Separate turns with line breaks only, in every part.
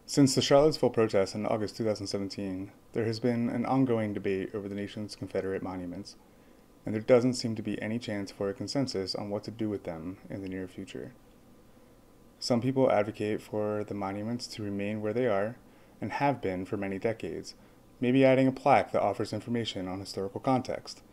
Since the Charlottesville protests in August 2017, there has been an ongoing debate over the nation's Confederate monuments, and there doesn't seem to be any chance for a consensus on what to do with them in the near future. Some people advocate for the monuments to remain where they are, and have been for many decades, maybe adding a plaque that offers information on historical context.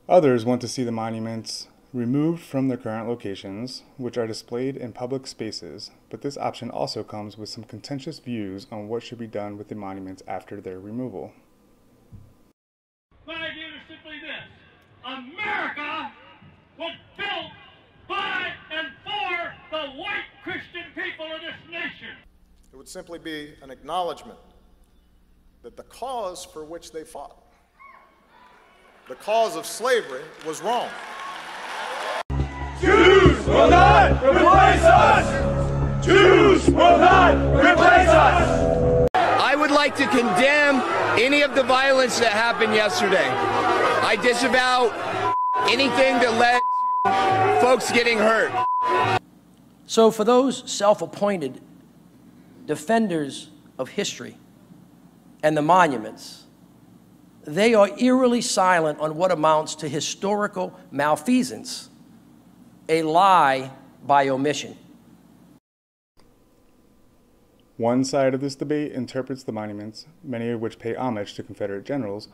Others want to see the monuments removed from their current locations, which are displayed in public spaces, but this option also comes with some contentious views on what should be done with the monuments after their removal.
My idea is simply this: America was built by and for the white Christian people of this nation.
It would simply be an acknowledgement that the cause for which they fought, the cause of slavery, was wrong.
Jews will not replace us! Jews will not replace us!
I would like to condemn any of the violence that happened yesterday. I disavow anything that led to folks getting hurt.
So for those self-appointed defenders of history and the monuments, they are eerily silent on what amounts to historical malfeasance, a lie by omission.
One side of this debate interprets the monuments, many of which pay homage to Confederate generals,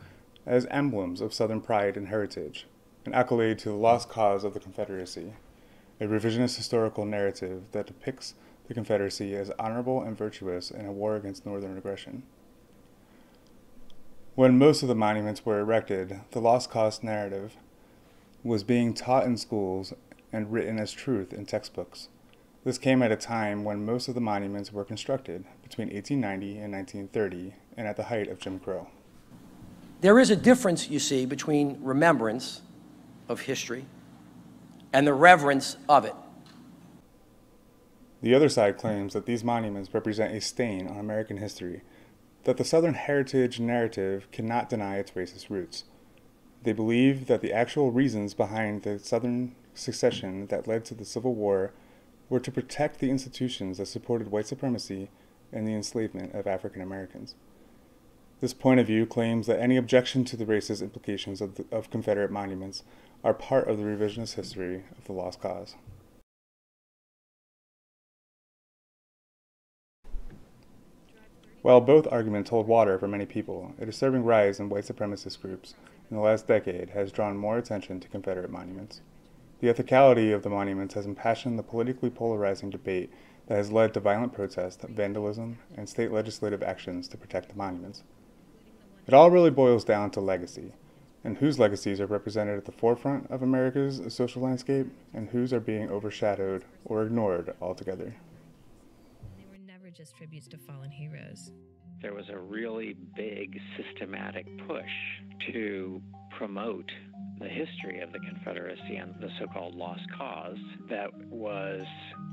as emblems of Southern pride and heritage, an accolade to the lost cause of the Confederacy, a revisionist historical narrative that depicts the Confederacy as honorable and virtuous in a war against Northern aggression. When most of the monuments were erected, the lost cause narrative was being taught in schools and written as truth in textbooks. This came at a time when most of the monuments were constructed, between 1890 and 1930, and at the height of Jim Crow.
There is a difference, you see, between remembrance of history and the reverence of it.
The other side claims that these monuments represent a stain on American history, that the Southern heritage narrative cannot deny its racist roots. They believe that the actual reasons behind the Southern secession that led to the Civil War were to protect the institutions that supported white supremacy and the enslavement of African Americans. This point of view claims that any objection to the racist implications of Confederate monuments are part of the revisionist history of the lost cause. While both arguments hold water for many people, a disturbing rise in white supremacist groups in the last decade has drawn more attention to Confederate monuments. The ethicality of the monuments has impassioned the politically polarizing debate that has led to violent protest, vandalism, and state legislative actions to protect the monuments. It all really boils down to legacy, and whose legacies are represented at the forefront of America's social landscape, and whose are being overshadowed or ignored altogether.
They were never just tributes to fallen heroes.
There was a really big systematic push to promote the history of the Confederacy and the so-called lost cause that was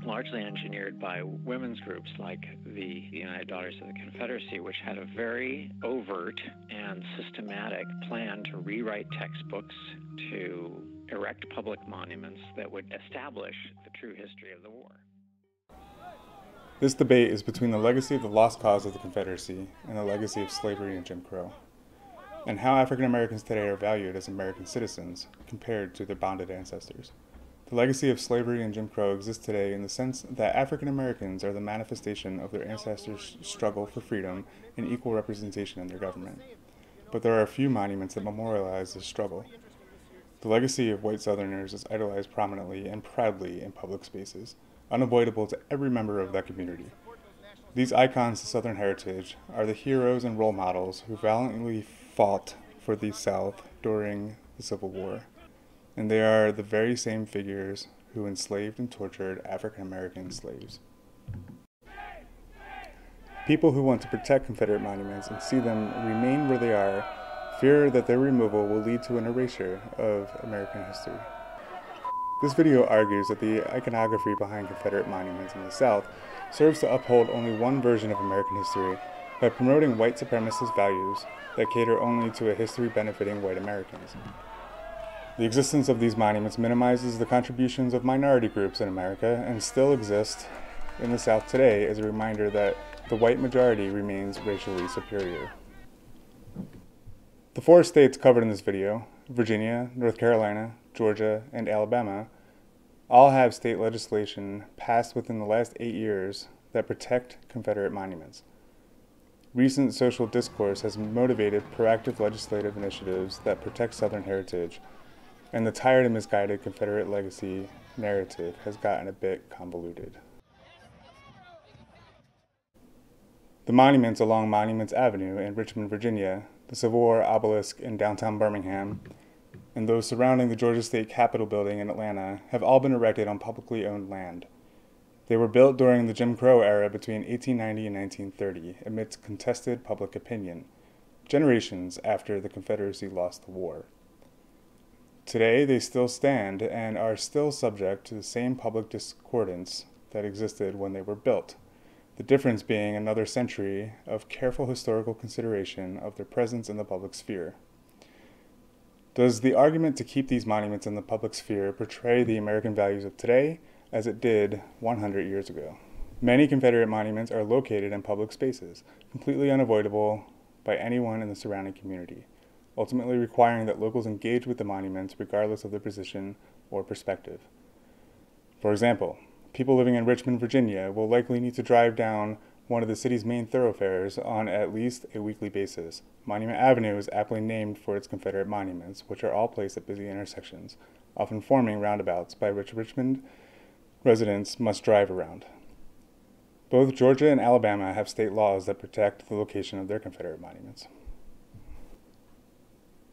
largely engineered by women's groups like the United Daughters of the Confederacy, which had a very overt and systematic plan to rewrite textbooks, to erect public monuments that would establish the true history of the war.
This debate is between the legacy of the lost cause of the Confederacy and the legacy of slavery and Jim Crow, and how African Americans today are valued as American citizens compared to their bonded ancestors. The legacy of slavery and Jim Crow exists today in the sense that African Americans are the manifestation of their ancestors' struggle for freedom and equal representation in their government. But there are a few monuments that memorialize this struggle. The legacy of white Southerners is idolized prominently and proudly in public spaces, unavoidable to every member of that community. These icons of Southern heritage are the heroes and role models who valiantly fought for the South during the Civil War, and they are the very same figures who enslaved and tortured African American slaves. People who want to protect Confederate monuments and see them remain where they are fear that their removal will lead to an erasure of American history. This video argues that the iconography behind Confederate monuments in the South serves to uphold only one version of American history by promoting white supremacist values that cater only to a history benefiting white Americans. The existence of these monuments minimizes the contributions of minority groups in America and still exist in the South today as a reminder that the white majority remains racially superior. The 4 states covered in this video, Virginia, North Carolina, Georgia, and Alabama, all have state legislation passed within the last 8 years that protect Confederate monuments. Recent social discourse has motivated proactive legislative initiatives that protect Southern heritage, and the tired and misguided Confederate legacy narrative has gotten a bit convoluted. The monuments along Monuments Avenue in Richmond, Virginia, the Civil War obelisk in downtown Birmingham, and those surrounding the Georgia State Capitol building in Atlanta have all been erected on publicly owned land. They were built during the Jim Crow era between 1890 and 1930, amidst contested public opinion, generations after the Confederacy lost the war. Today, they still stand and are still subject to the same public discordance that existed when they were built, the difference being another century of careful historical consideration of their presence in the public sphere. Does the argument to keep these monuments in the public sphere portray the American values of today as it did 100 years ago? Many Confederate monuments are located in public spaces, completely unavoidable by anyone in the surrounding community, ultimately requiring that locals engage with the monuments regardless of their position or perspective. For example, people living in Richmond, Virginia will likely need to drive down one of the city's main thoroughfares on at least a weekly basis. Monument Avenue is aptly named for its Confederate monuments, which are all placed at busy intersections, often forming roundabouts by which Richmond residents must drive around. Both Georgia and Alabama have state laws that protect the location of their Confederate monuments.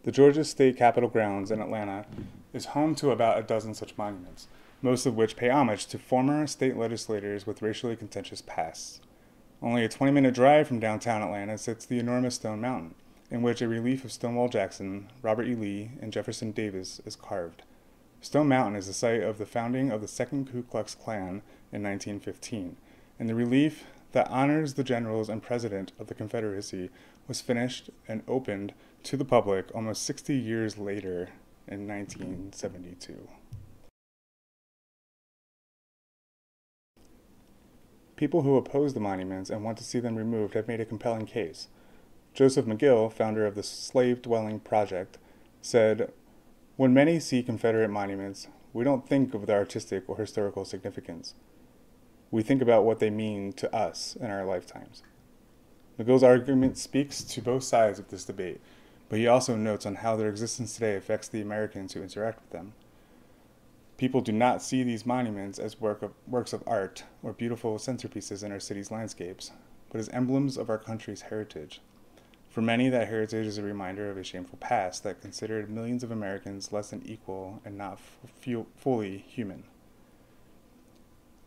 The Georgia State Capitol grounds in Atlanta is home to about a dozen such monuments, most of which pay homage to former state legislators with racially contentious pasts. Only a 20-minute drive from downtown Atlanta sits the enormous Stone Mountain, in which a relief of Stonewall Jackson, Robert E. Lee, and Jefferson Davis is carved. Stone Mountain is the site of the founding of the Second Ku Klux Klan in 1915, and the relief that honors the generals and president of the Confederacy was finished and opened to the public almost 60 years later in 1972. People who oppose the monuments and want to see them removed have made a compelling case. Joseph McGill, founder of the Slave Dwelling Project, said, "When many see Confederate monuments, we don't think of their artistic or historical significance. We think about what they mean to us in our lifetimes." McGill's argument speaks to both sides of this debate, but he also notes on how their existence today affects the Americans who interact with them. People do not see these monuments as works of art or beautiful centerpieces in our city's landscapes, but as emblems of our country's heritage. For many, that heritage is a reminder of a shameful past that considered millions of Americans less than equal and not fully human.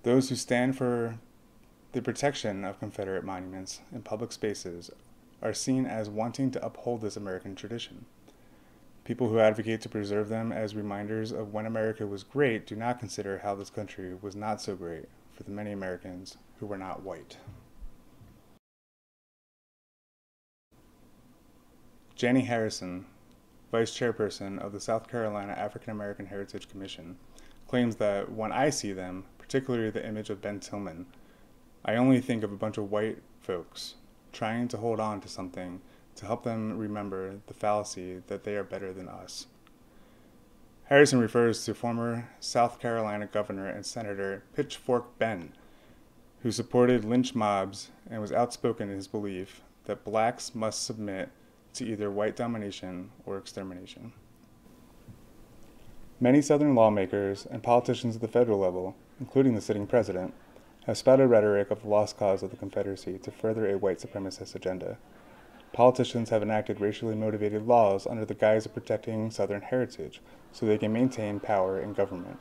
Those who stand for the protection of Confederate monuments in public spaces are seen as wanting to uphold this American tradition. People who advocate to preserve them as reminders of when America was great do not consider how this country was not so great for the many Americans who were not white. Janie Harrison, Vice Chairperson of the South Carolina African American Heritage Commission, claims that when I see them, particularly the image of Ben Tillman, I only think of a bunch of white folks trying to hold on to something to help them remember the fallacy that they are better than us. Harrison refers to former South Carolina Governor and Senator Pitchfork Ben, who supported lynch mobs and was outspoken in his belief that blacks must submit to either white domination or extermination. Many Southern lawmakers and politicians at the federal level, including the sitting president, have spouted rhetoric of the lost cause of the Confederacy to further a white supremacist agenda. Politicians have enacted racially motivated laws under the guise of protecting Southern heritage so they can maintain power in government.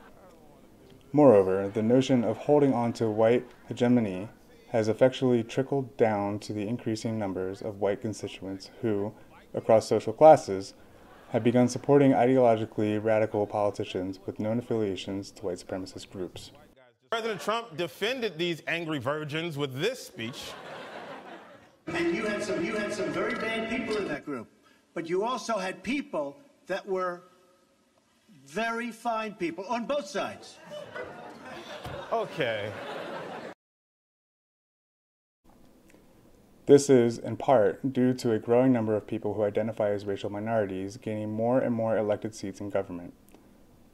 Moreover, the notion of holding on to white hegemony has effectually trickled down to the increasing numbers of white constituents who, across social classes, have begun supporting ideologically radical politicians with known affiliations to white supremacist groups.
President Trump defended these angry virgins with this speech.
And you had some very bad people in that group, but you also had people that were very fine people on both sides.
Okay.
This is, in part, due to a growing number of people who identify as racial minorities gaining more and more elected seats in government.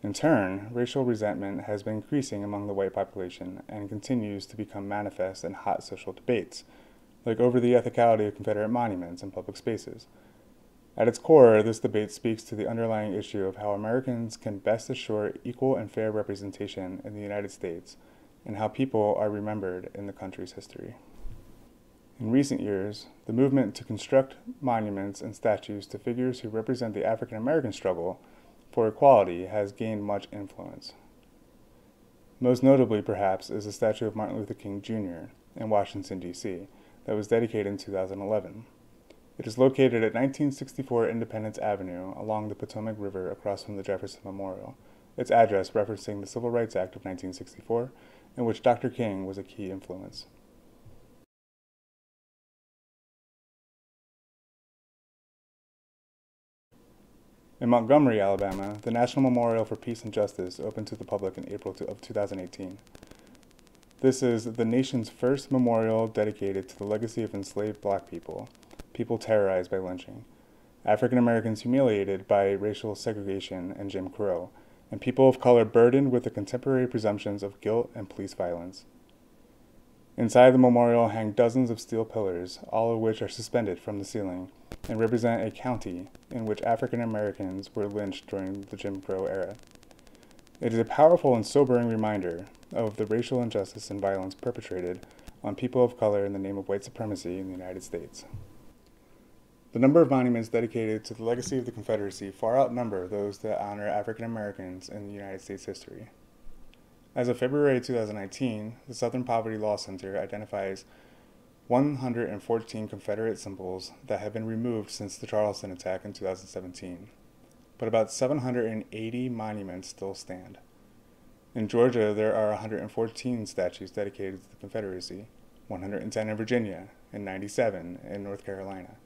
In turn, racial resentment has been increasing among the white population and continues to become manifest in hot social debates, like over the ethicality of Confederate monuments and public spaces. At its core, this debate speaks to the underlying issue of how Americans can best assure equal and fair representation in the United States and how people are remembered in the country's history. In recent years, the movement to construct monuments and statues to figures who represent the African American struggle for equality has gained much influence. Most notably, perhaps, is the statue of Martin Luther King Jr. in Washington, D.C., that was dedicated in 2011. It is located at 1964 Independence Avenue along the Potomac River across from the Jefferson Memorial, its address referencing the Civil Rights Act of 1964, in which Dr. King was a key influence. In Montgomery, Alabama, the National Memorial for Peace and Justice opened to the public in April of 2018. This is the nation's first memorial dedicated to the legacy of enslaved black people, people terrorized by lynching, African Americans humiliated by racial segregation and Jim Crow, and people of color burdened with the contemporary presumptions of guilt and police violence. Inside the memorial hang dozens of steel pillars, all of which are suspended from the ceiling and represent a county in which African Americans were lynched during the Jim Crow era. It is a powerful and sobering reminder of the racial injustice and violence perpetrated on people of color in the name of white supremacy in the United States. The number of monuments dedicated to the legacy of the Confederacy far outnumber those that honor African Americans in the United States history. As of February 2019, the Southern Poverty Law Center identifies 114 Confederate symbols that have been removed since the Charleston attack in 2017, but about 780 monuments still stand. In Georgia, there are 114 statues dedicated to the Confederacy, 110 in Virginia, and 97 in North Carolina,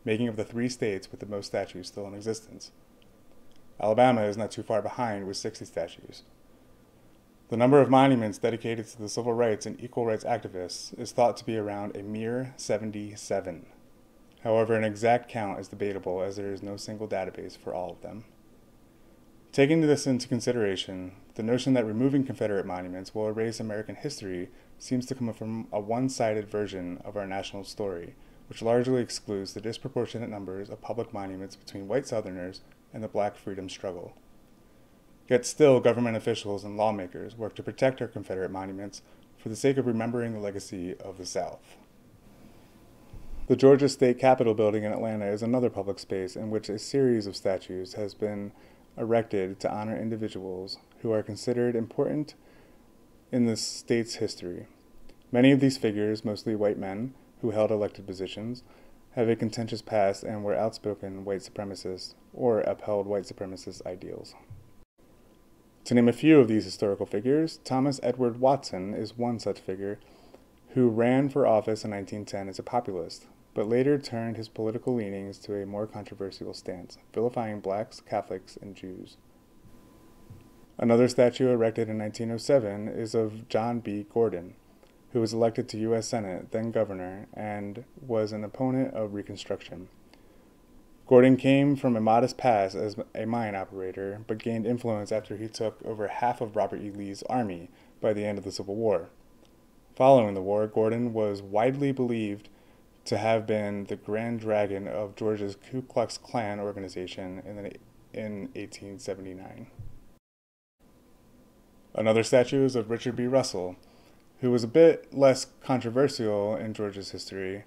making up the 3 states with the most statues still in existence. Alabama is not too far behind with 60 statues. The number of monuments dedicated to the civil rights and equal rights activists is thought to be around a mere 77. However, an exact count is debatable as there is no single database for all of them. Taking this into consideration, the notion that removing Confederate monuments will erase American history seems to come from a one-sided version of our national story, which largely excludes the disproportionate numbers of public monuments between white Southerners and the Black freedom struggle. Yet still, government officials and lawmakers work to protect our Confederate monuments for the sake of remembering the legacy of the South. The Georgia State Capitol building in Atlanta is another public space in which a series of statues has been erected to honor individuals who are considered important in the state's history. Many of these figures, mostly white men who held elected positions, have a contentious past and were outspoken white supremacists or upheld white supremacist ideals. To name a few of these historical figures, Thomas Edward Watson is one such figure who ran for office in 1910 as a populist, but later turned his political leanings to a more controversial stance, vilifying blacks, Catholics, and Jews. Another statue erected in 1907 is of John B. Gordon, who was elected to U.S. Senate, then governor, and was an opponent of Reconstruction. Gordon came from a modest past as a mine operator, but gained influence after he took over half of Robert E. Lee's army by the end of the Civil War. Following the war, Gordon was widely believed to have been the Grand Dragon of Georgia's Ku Klux Klan organization in 1879. Another statue is of Richard B. Russell, who was a bit less controversial in Georgia's history,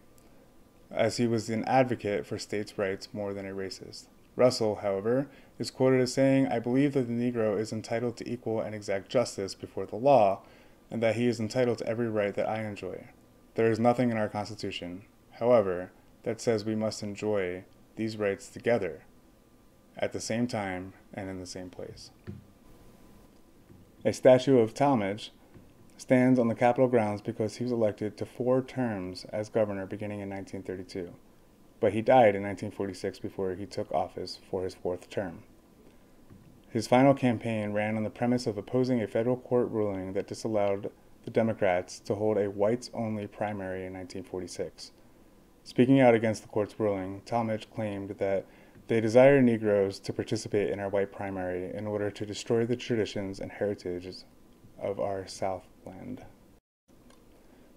as he was an advocate for states' rights more than a racist. Russell, however, is quoted as saying, "I believe that the Negro is entitled to equal and exact justice before the law, and that he is entitled to every right that I enjoy. There is nothing in our Constitution, however, that says we must enjoy these rights together, at the same time and in the same place." A statue of Talmadge stands on the Capitol grounds because he was elected to 4 terms as governor beginning in 1932, but he died in 1946 before he took office for his 4th term. His final campaign ran on the premise of opposing a federal court ruling that disallowed the Democrats to hold a whites-only primary in 1946. Speaking out against the court's ruling, Talmadge claimed that they desire Negroes to participate in our white primary in order to destroy the traditions and heritages of our Southland.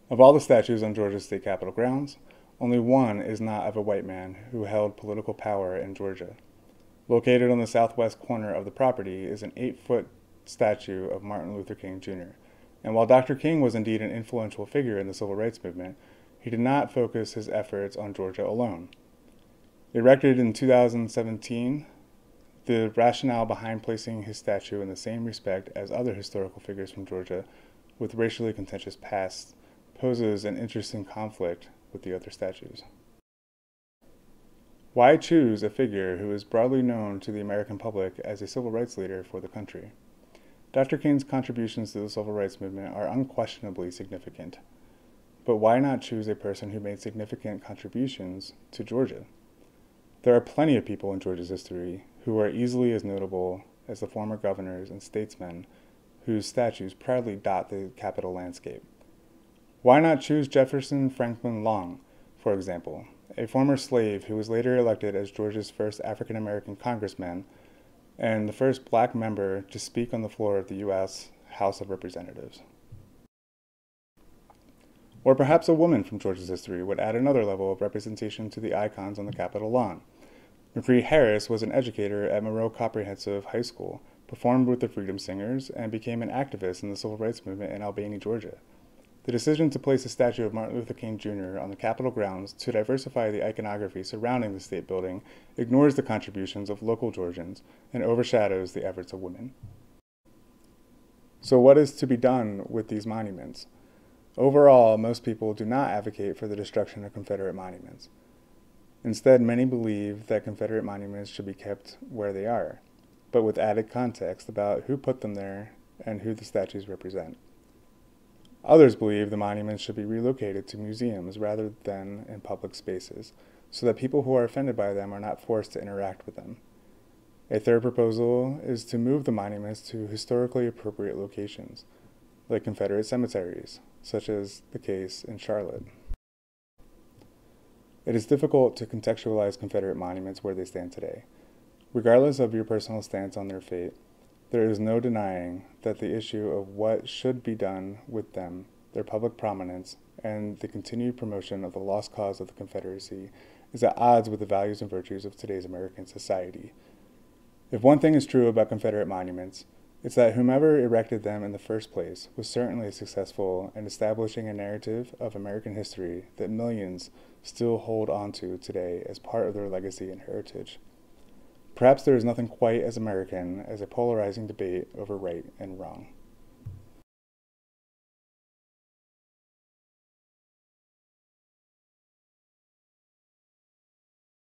Of all the statues on Georgia's state capitol grounds, only one is not of a white man who held political power in Georgia. Located on the southwest corner of the property is an 8-foot statue of Martin Luther King Jr. And while Dr. King was indeed an influential figure in the civil rights movement, he did not focus his efforts on Georgia alone. Erected in 2017, the rationale behind placing his statue in the same respect as other historical figures from Georgia with racially contentious pasts poses an interesting conflict with the other statues. Why choose a figure who is broadly known to the American public as a civil rights leader for the country? Dr. King's contributions to the civil rights movement are unquestionably significant. But why not choose a person who made significant contributions to Georgia? There are plenty of people in Georgia's history who are easily as notable as the former governors and statesmen whose statues proudly dot the Capitol landscape. Why not choose Jefferson Franklin Long, for example, a former slave who was later elected as Georgia's first African-American congressman and the first black member to speak on the floor of the U.S. House of Representatives? Or perhaps a woman from Georgia's history would add another level of representation to the icons on the Capitol lawn. McCree Harris was an educator at Monroe Comprehensive High School, performed with the Freedom Singers, and became an activist in the civil rights movement in Albany, Georgia. The decision to place a statue of Martin Luther King Jr. on the Capitol grounds to diversify the iconography surrounding the state building ignores the contributions of local Georgians and overshadows the efforts of women. So what is to be done with these monuments? Overall, most people do not advocate for the destruction of Confederate monuments. Instead, many believe that Confederate monuments should be kept where they are, but with added context about who put them there and who the statues represent. Others believe the monuments should be relocated to museums rather than in public spaces, so that people who are offended by them are not forced to interact with them. A third proposal is to move the monuments to historically appropriate locations, like Confederate cemeteries, such as the case in Charlotte. It is difficult to contextualize Confederate monuments where they stand today. Regardless of your personal stance on their fate, there is no denying that the issue of what should be done with them, their public prominence, and the continued promotion of the lost cause of the Confederacy is at odds with the values and virtues of today's American society. If one thing is true about Confederate monuments, it's that whomever erected them in the first place was certainly successful in establishing a narrative of American history that millions still hold on to today as part of their legacy and heritage. Perhaps there is nothing quite as American as a polarizing debate over right and wrong.